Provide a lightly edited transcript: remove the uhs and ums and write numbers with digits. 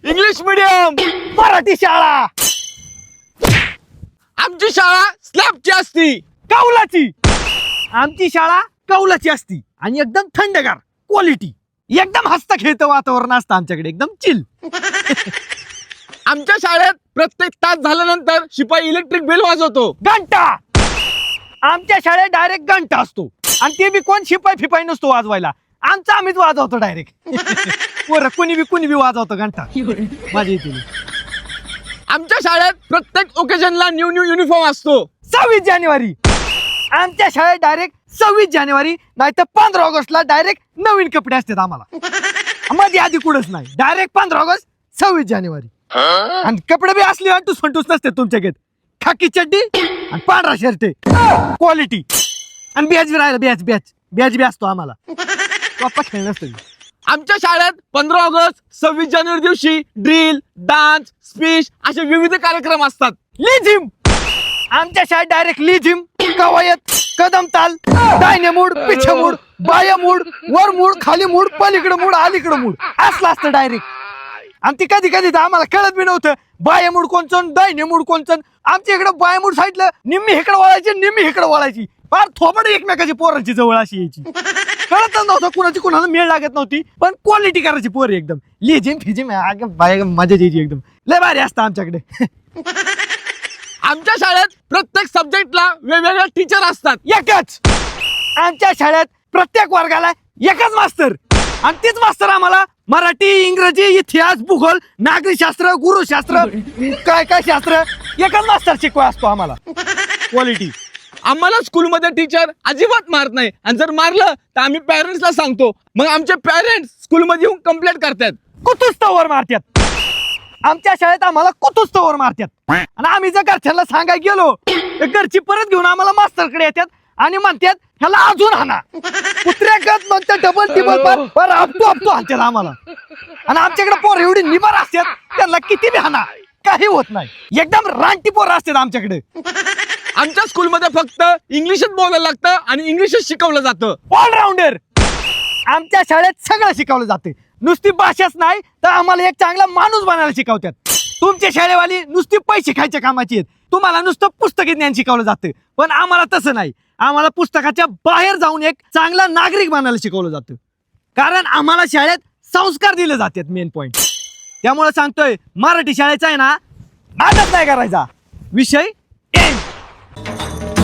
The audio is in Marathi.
English medium. मराठी शाळा. आमची शाळा स्लॅबची असती. कौलाची. आमची शाळा कौलाची असती आणि एकदम थंडगार क्वालिटी. एकदम हसता खेळतं वातावरण असतं आमच्याकडे, एकदम चिल. आमच्या शाळेत प्रत्येक तास झाल्यानंतर शिपाई इलेक्ट्रिक बेल वाजवतो. घंटा. आमच्या शाळेत डायरेक्ट घंटा असतो आणि ते बी कोण शिपाई फिपाई नसतो वाजवायला, आमचा आम्हीच वाजवतो डायरेक्ट. बरं कुणी बी वाजवतो घंटा. माझ्या इथे आमच्या शाळेत प्रत्येक ओकेजनला न्यू युनिफॉर्म असतो. 26 जानेवारी. आमच्या शाळेत डायरेक्ट 26 जानेवारी नाही तर 15 ऑगस्टला डायरेक्ट नवीन कपडे असतात आम्हाला. मध्ये आधी कुठंच नाही, डायरेक्ट 15 ऑगस्ट 26 जानेवारी. आणि कपडे बी असले अंटूस फंटूस नसते तुमच्याकडे. खाकी चड्डी आणि पांढरा शर्ट क्वालिटी. आणि बॅच बी राहिला, बॅच बी असतो आम्हाला. पप्पा खेळ नसतो. आमच्या शाळेत 15 ऑगस्ट 26 जानेवारी दिवशी ड्रिल, डान्स, स्पीच असे विविध कार्यक्रम असतात. लिझिम. आमच्या शाळेत डायरेक्ट लिझिम, कवायत, कदम ताल, दाहिने मूड, पिछे मूड, बाया मूड, वर मूड, खाली मूड, पलीकडे मूड, अलीकडे मूड असलं असतं डायरेक्ट. आणि ती कधी तर आम्हाला कळत बी नव्हतं बाया मूड कोणचं दाहिने मूड कोणचं. आमच्या इकडे बाया मूड साईडला निम्मी इकडे वळायची, निम्मी इकडे वळायची. फार थोबड एकमेकाची पोरांची जवळ अशी यायची. कळतच नव्हतं कुणाची कुणाला मेळ लागत नव्हती, पण क्वालिटी करायची पोर एकदम. लिझिम फिजिम बाया मजा यायची एकदम. लय भारी असतं आमच्याकडे. आमच्या शाळेत प्रत्येक सब्जेक्टला वेगवेगळे टीचर असतात. एकच. आमच्या शाळेत प्रत्येक वर्गाला एकच मास्तर आणि तीच मास्तर आम्हाला मराठी, इंग्रजी, इतिहास, भूगोल, नागरिकशास्त्र, गुरुशास्त्र, काय शास्त्र एकच मास्तर शिकवा असतो आम्हाला. क्वालिटी. आम्हाला स्कूलमध्ये टीचर अजिबात मारत नाही आणि जर मारलं तर आम्ही पॅरेंट्सला सांगतो. मग आमचे पॅरेंट्स स्कूलमध्ये येऊन कंप्लेंट करतात. कुतुस्तवर मारतात. आमच्या शाळेत आम्हाला कुतुस्तवर मारतात. आणि आम्ही जर घरच्यांना सांगायला गेलो तर घरची परत घेऊन आम्हाला मास्तरकडे येतात आणि म्हणतात ह्याला अजून हाना. कुत्र्यागत म्हणतात डबल टिबल पर आपतो हाणतात आम्हाला. आणि आमच्याकडे पोर एवढी निबार असतात त्यांना किती बी हाना काही होत नाही. एकदम रानटी पोर असतात आमच्याकडे. आमच्या स्कूलमध्ये फक्त इंग्लिशच बोलायला लागतं आणि इंग्लिशच शिकवलं जातं. ऑलराऊंडर. आमच्या शाळेत सगळं शिकवलं जाते. नुसती भाषाच नाही तर आम्हाला एक चांगला माणूस बनायला शिकवतात. तुमच्या शाळेवाली नुसती पैसे खायच्या कामाची आहेत. तुम्हाला नुसतं पुस्तकी ज्ञान शिकवलं जातं, पण आम्हाला तसं नाही. आम्हाला पुस्तकाच्या बाहेर जाऊन एक चांगला नागरिक बनायला शिकवलं जातं. कारण आम्हाला शाळेत संस्कार दिले जातात. Main point. त्यामुळे सांगतोय मराठी शाळेचा आहे ना नादच नाही करायचा. विषय एंड.